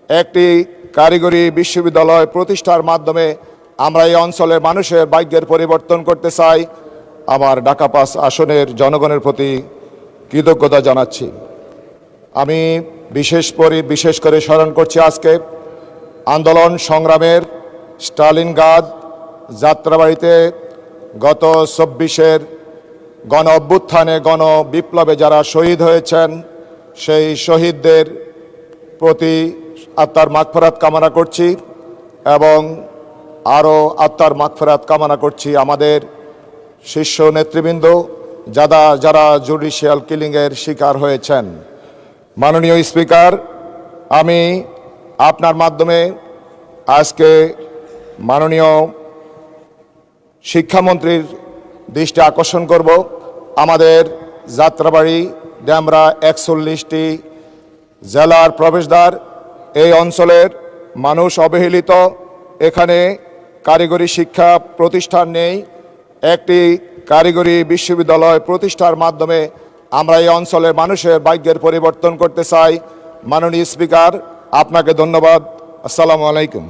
একটি কারিগরি বিশ্ববিদ্যালয় প্রতিষ্ঠার মাধ্যমে আমরা এই অঞ্চলের মানুষের ভাগ্যের পরিবর্তন করতে চাই। আমার ঢাকা ৫ আসনের জনগণের প্রতি কৃতজ্ঞতা জানাচ্ছি। আমি বিশেষ করে স্মরণ করছি আজকে আন্দোলন সংগ্রামের স্টালিনগ্রাদ যাত্রাবাড়িতে গত ২৪-এর গণ অভ্যুত্থানে গণ বিপ্লবে যারা শহীদ হয়েছেন সেই শহীদদের প্রতি আত্মার মাগফিরাত কামনা করছি এবং আরও আত্মার মাগফিরাত কামনা করছি আমাদের শীর্ষ নেতৃবৃন্দ যারা জুডিশিয়াল কিলিংয়ের শিকার হয়েছেন। মাননীয় স্পিকার, আমি আপনার মাধ্যমে আজকে মাননীয় শিক্ষামন্ত্রীর দৃষ্টি আকর্ষণ করব। আমাদের যাত্রাবাড়ি ডেমরা ৪১টি জেলার প্রবেশদ্বার, এই অঞ্চলের মানুষ অবহেলিত। এখানে কারিগরি শিক্ষা প্রতিষ্ঠান নেই। একটি কারিগরি বিশ্ববিদ্যালয় প্রতিষ্ঠার মাধ্যমে আমরা এই অঞ্চলের মানুষের ভাগ্যের পরিবর্তন করতে চাই। মাননীয় স্পিকার, আপনাকে ধন্যবাদ। আসসালামু আলাইকুম।